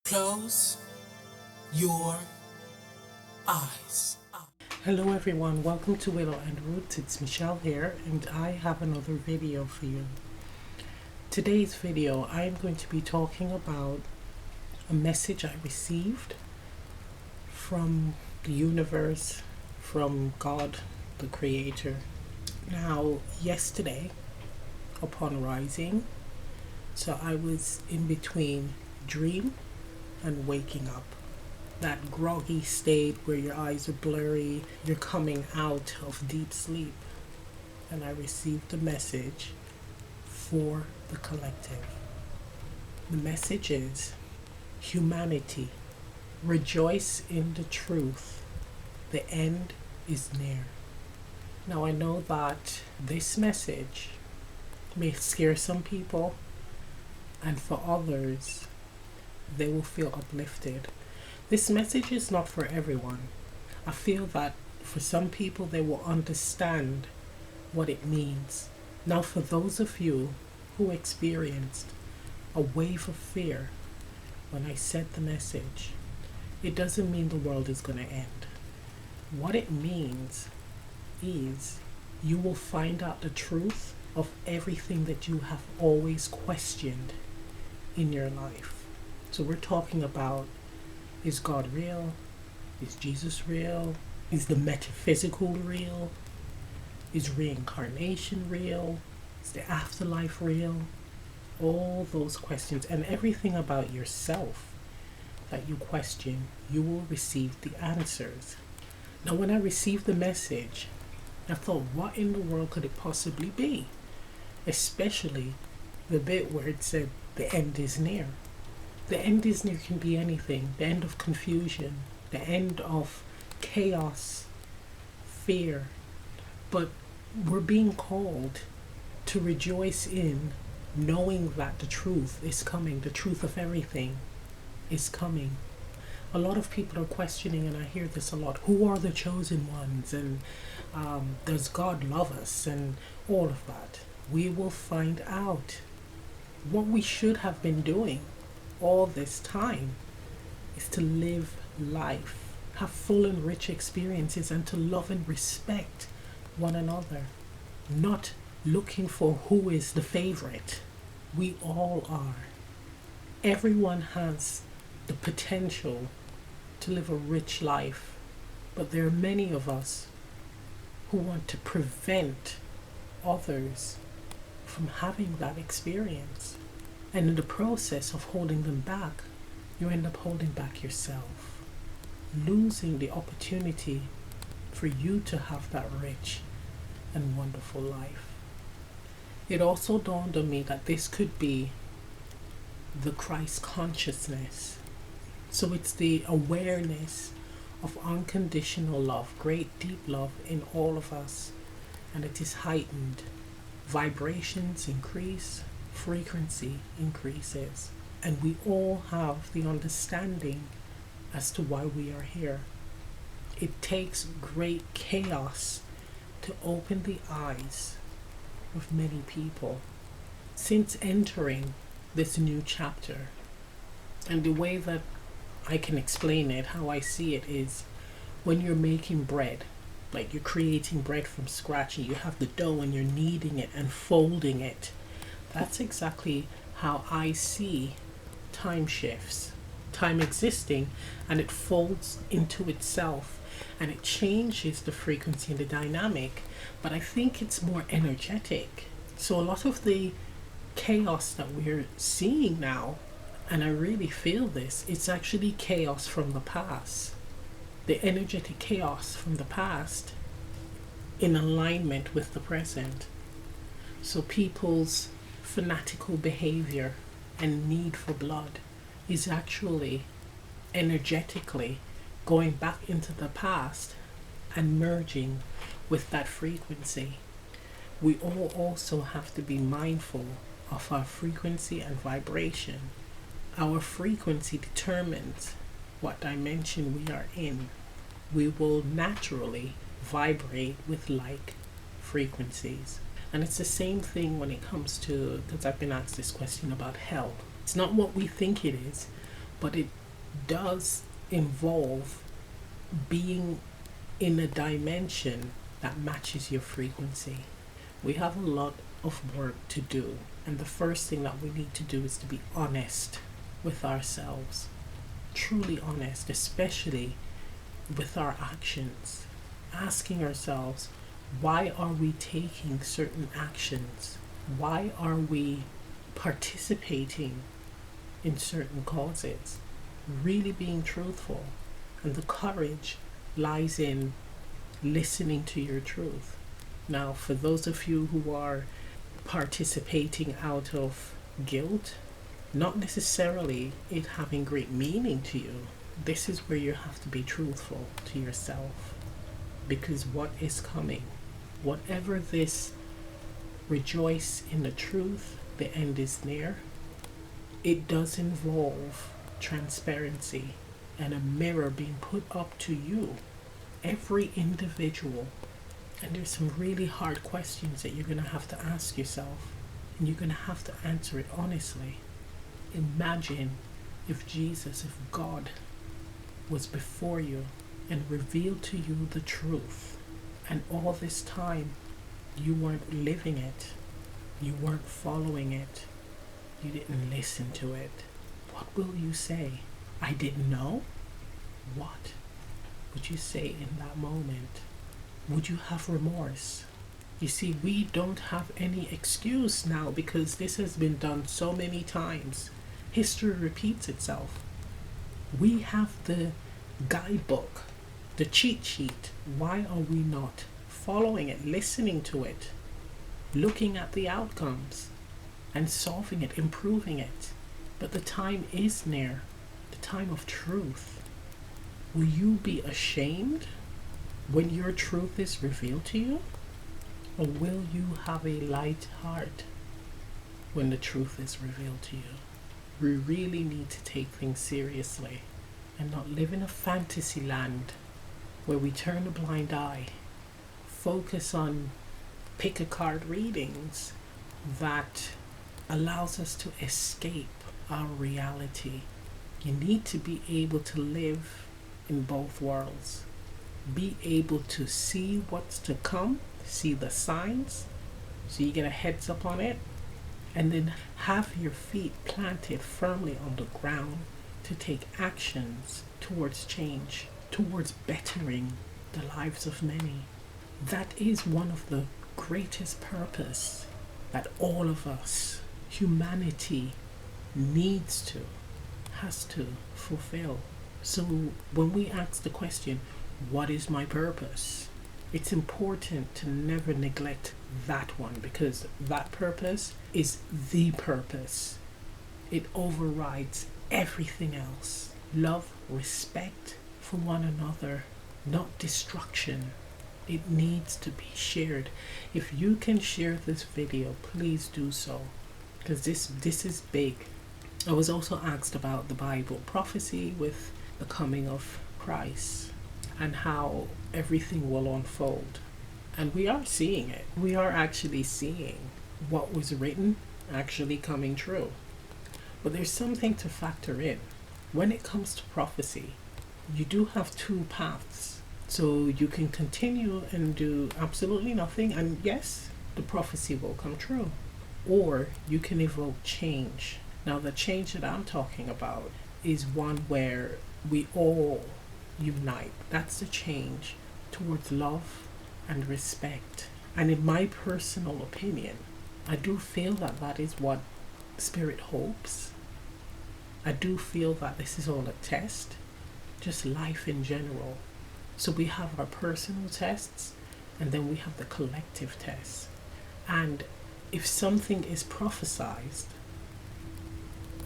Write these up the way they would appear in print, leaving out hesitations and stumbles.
Close your eyes. Hello everyone, welcome to Willow and Roots. It's Michelle here and I have another video for you. Today's video I am going to be talking about a message I received from the universe, from God, the Creator. Now, yesterday upon rising, so I was in between dream and waking up. That groggy state where your eyes are blurry, you're coming out of deep sleep. And I received a message for the collective. The message is, humanity, rejoice in the truth. The end is near. Now I know that this message may scare some people, and for others, they will feel uplifted. This message is not for everyone. I feel that for some people they will understand what it means. Now for those of you who experienced a wave of fear when I said the message, it doesn't mean the world is going to end. What it means is you will find out the truth of everything that you have always questioned in your life. So we're talking about, is God real? Is Jesus real? Is the metaphysical real? Is reincarnation real? Is the afterlife real? All those questions and everything about yourself that you question, you will receive the answers. Now when I received the message, I thought, what in the world could it possibly be? Especially the bit where it said the end is near. The end is near can be anything. The end of confusion, the end of chaos, fear. But we're being called to rejoice in knowing that the truth is coming. The truth of everything is coming. A lot of people are questioning, and I hear this a lot, who are the chosen ones? And does God love us? And all of that. We will find out. What we should have been doing all this time is to live life, have full and rich experiences, and to love and respect one another, not looking for who is the favorite. We all are. Everyone has the potential to live a rich life, but there are many of us who want to prevent others from having that experience. And in the process of holding them back, you end up holding back yourself, losing the opportunity for you to have that rich and wonderful life. It also dawned on me that this could be the Christ consciousness. So it's the awareness of unconditional love, great deep love in all of us, and it is heightened. Vibrations increase, frequency increases, and we all have the understanding as to why we are here. It takes great chaos to open the eyes of many people. Since entering this new chapter, and the way that I can explain it, how I see it, is when you're making bread, like you're creating bread from scratch and you have the dough and you're kneading it and folding it. That's exactly how I see time shifts, time existing, and it folds into itself and it changes the frequency and the dynamic, but I think it's more energetic. So a lot of the chaos that we're seeing now, and I really feel this, it's actually chaos from the past. The energetic chaos from the past in alignment with the present. So people's fanatical behavior and need for blood is actually energetically going back into the past and merging with that frequency. We all also have to be mindful of our frequency and vibration. Our frequency determines what dimension we are in. We will naturally vibrate with like frequencies. And it's the same thing when it comes to, because I've been asked this question about hell. It's not what we think it is, but it does involve being in a dimension that matches your frequency. We have a lot of work to do, and the first thing that we need to do is to be honest with ourselves, truly honest, especially with our actions, asking ourselves, why are we taking certain actions? Why are we participating in certain causes? Really being truthful. And the courage lies in listening to your truth. Now, for those of you who are participating out of guilt, not necessarily it having great meaning to you, this is where you have to be truthful to yourself. Because what is coming, whatever this rejoice in the truth, the end is near, it does involve transparency and a mirror being put up to you, every individual. And there's some really hard questions that you're going to have to ask yourself, and you're going to have to answer it honestly. Imagine if Jesus, if God was before you and revealed to you the truth, and all this time you weren't living it, you weren't following it, you didn't listen to it. What will you say? I didn't know? What would you say in that moment? Would you have remorse? You see, we don't have any excuse now because this has been done so many times. History repeats itself. We have the guidebook, the cheat sheet. Why are we not following it, listening to it, looking at the outcomes and solving it, improving it? But the time is near, the time of truth. Will you be ashamed when your truth is revealed to you? Or will you have a light heart when the truth is revealed to you? We really need to take things seriously and not live in a fantasy land where we turn a blind eye, focus on pick a card readings that allows us to escape our reality. You need to be able to live in both worlds. Be able to see what's to come, see the signs, so you get a heads up on it, and then have your feet planted firmly on the ground to take actions towards change, towards bettering the lives of many. That is one of the greatest purpose that all of us, humanity, has to fulfill. So when we ask the question, what is my purpose? It's important to never neglect that one, because that purpose is the purpose. It overrides everything else. Love, respect for one another, not destruction. It needs to be shared. If you can share this video, please do so, because this is big. I was also asked about the Bible prophecy with the coming of Christ and how everything will unfold. And we are seeing it. We are actually seeing what was written actually coming true. But there's something to factor in. When it comes to prophecy, you do have two paths. So you can continue and do absolutely nothing, and yes, the prophecy will come true. Or you can evoke change. Now, the change that I'm talking about is one where we all unite. That's the change towards love and respect. And in my personal opinion, I do feel that that is what Spirit hopes. I do feel that this is all a test, just life in general. So we have our personal tests, and then we have the collective tests. And if something is prophesized,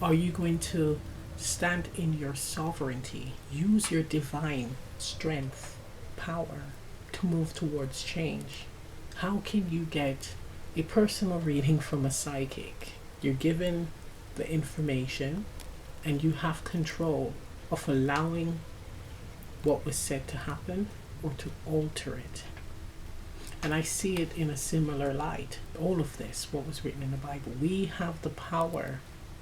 are you going to stand in your sovereignty, use your divine strength, power to move towards change? How can you get a personal reading from a psychic? You're given the information and you have control of allowing what was said to happen or to alter it. And I see it in a similar light. All of this, what was written in the Bible, we have the power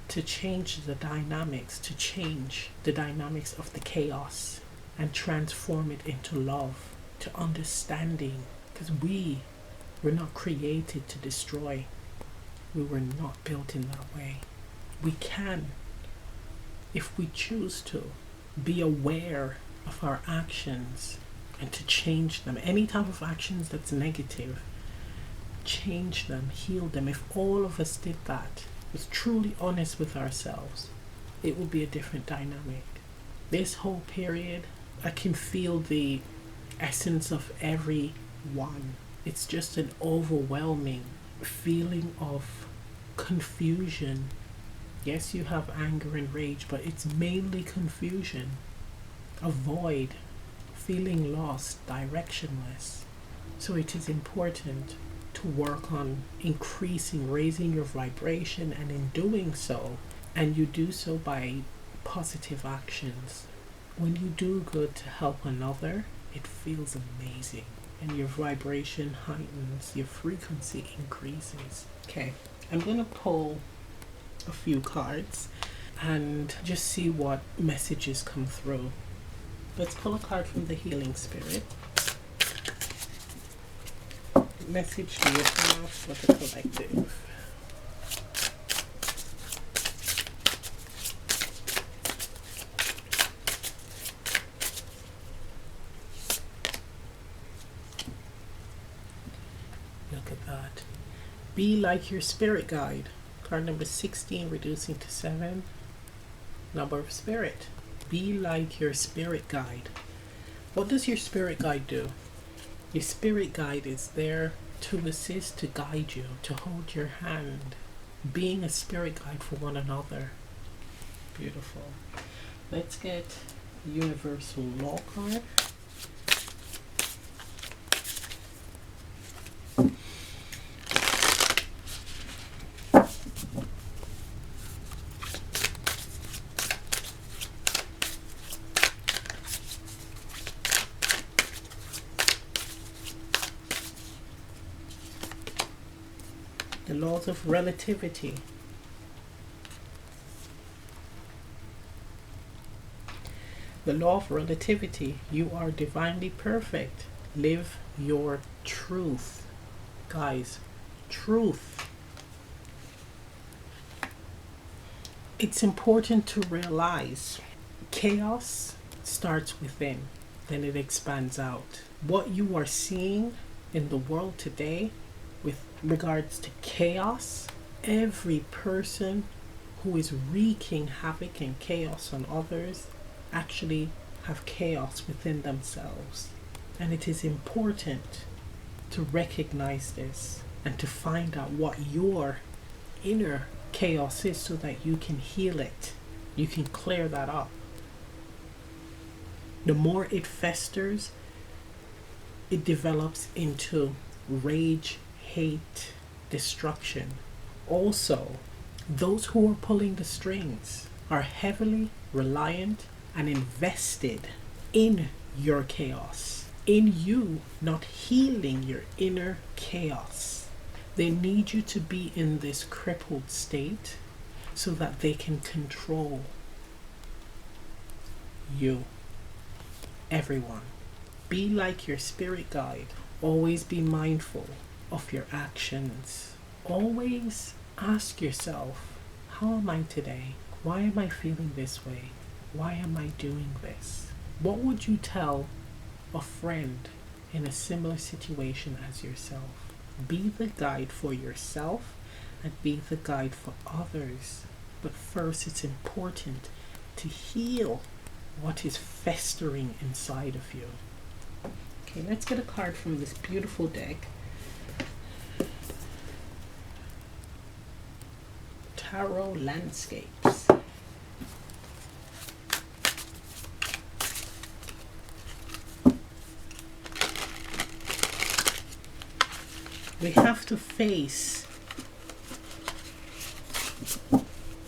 to change the dynamics, to change the dynamics of the chaos and transform it into love, to understanding. Because we were not created to destroy. We were not built in that way. We can, if we choose to, be aware of our actions and to change them. Any type of actions that's negative, change them, heal them. If all of us did that, was truly honest with ourselves, it would be a different dynamic. This whole period, I can feel the essence of everyone. It's just an overwhelming feeling of confusion. Yes, you have anger and rage, but it's mainly confusion, a void, feeling lost, directionless. So it is important to work on increasing, raising your vibration, and in doing so, and you do so by positive actions. When you do good to help another, it feels amazing, and your vibration heightens, your frequency increases. Okay, I'm gonna pull a few cards and just see what messages come through. Let's pull a card from the Healing Spirit. Message do you have for the collective? Look at that. Be like your spirit guide. Card number 16, reducing to 7. Number of spirit. Be like your spirit guide. What does your spirit guide do? Your spirit guide is there to assist, to guide you, to hold your hand. Being a spirit guide for one another. Beautiful. Let's get the Universal Law card. The laws of relativity. The law of relativity. You are divinely perfect. Live your truth. Guys, truth. It's important to realize chaos starts within, then it expands out. What you are seeing in the world today with regards to chaos, every person who is wreaking havoc and chaos on others actually have chaos within themselves. And it is important to recognize this and to find out what your inner chaos is so that you can heal it. You can clear that up. The more it festers, it develops into rage, hate, destruction. Also, those who are pulling the strings are heavily reliant and invested in your chaos, in you not healing your inner chaos. They need you to be in this crippled state so that they can control you. Everyone. Be like your spirit guide. Always be mindful of your actions. Always ask yourself, how am I today? Why am I feeling this way? Why am I doing this? What would you tell a friend in a similar situation as yourself? Be the guide for yourself and be the guide for others. But first, it's important to heal what is festering inside of you. Okay, let's get a card from this beautiful deck. Tarot Landscapes. We have to face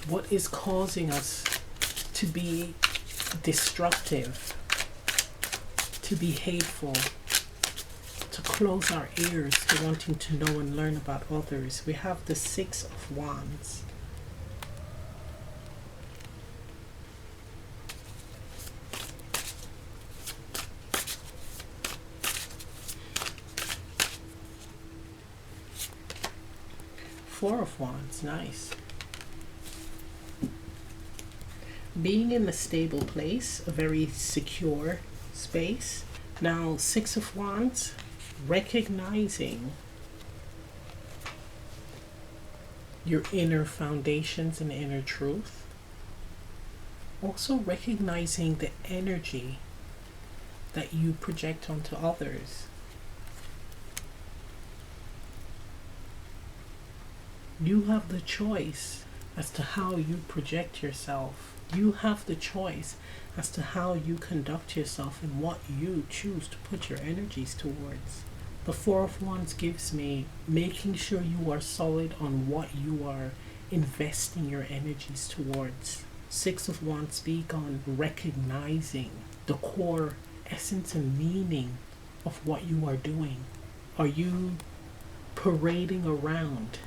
what is causing us to be destructive, to be hateful, to close our ears to wanting to know and learn about others. We have the 6 of Wands. Four of Wands, nice. Being in a stable place, a very secure space. Now, Six of Wands, recognizing your inner foundations and inner truth. Also recognizing the energy that you project onto others. You have the choice as to how you project yourself. You have the choice as to how you conduct yourself and what you choose to put your energies towards. The Four of Wands gives me making sure you are solid on what you are investing your energies towards. Six of Wands speak on recognizing the core essence and meaning of what you are doing. Are you parading around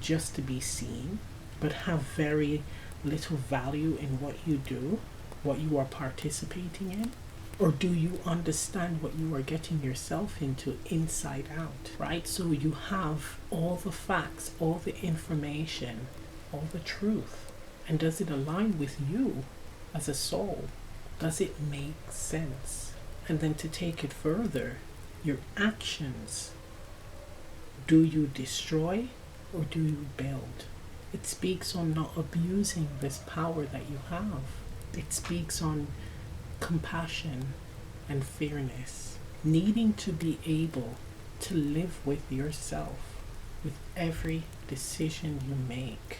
just to be seen, but have very little value in what you do, what you are participating in? Or do you understand what you are getting yourself into inside out, right? So you have all the facts, all the information, all the truth. And does it align with you as a soul? Does it make sense? And then to take it further, your actions. Do you destroy or do you build? It speaks on not abusing this power that you have. It speaks on compassion and fairness, needing to be able to live with yourself with every decision you make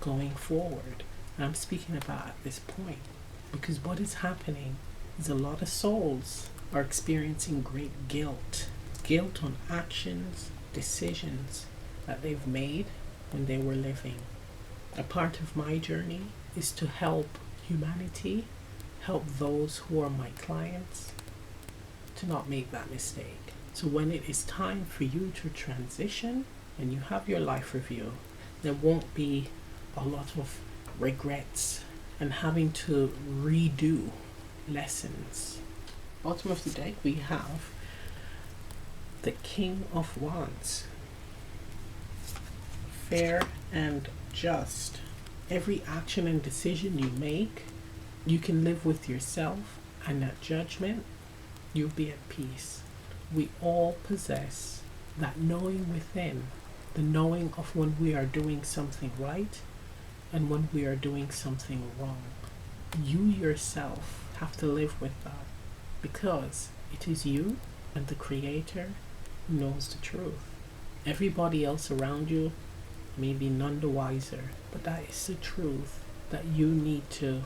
going forward. And I'm speaking about at this point because what is happening is a lot of souls are experiencing great guilt on actions, decisions that they've made when they were living. A part of my journey is to help humanity, help those who are my clients to not make that mistake. So when it is time for you to transition and you have your life review, there won't be a lot of regrets and having to redo lessons. Bottom of the deck we have the King of Wands. Fair and just. Every action and decision you make, you can live with yourself, and at judgment, you'll be at peace. We all possess that knowing within, the knowing of when we are doing something right and when we are doing something wrong. You yourself have to live with that because it is you and the Creator who knows the truth. Everybody else around you may be none the wiser, but that is the truth that you need to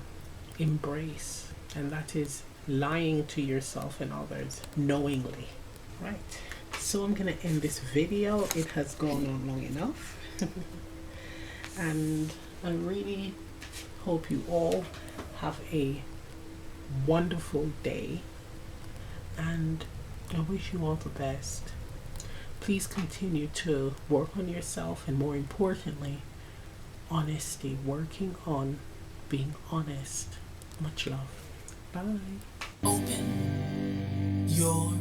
embrace, and that is lying to yourself and others knowingly. Right, so I'm gonna end this video. It has gone on long enough and I really hope you all have a wonderful day, and I wish you all the best. Please continue to work on yourself, and more importantly, honesty, working on being honest. Much love. Bye. Open your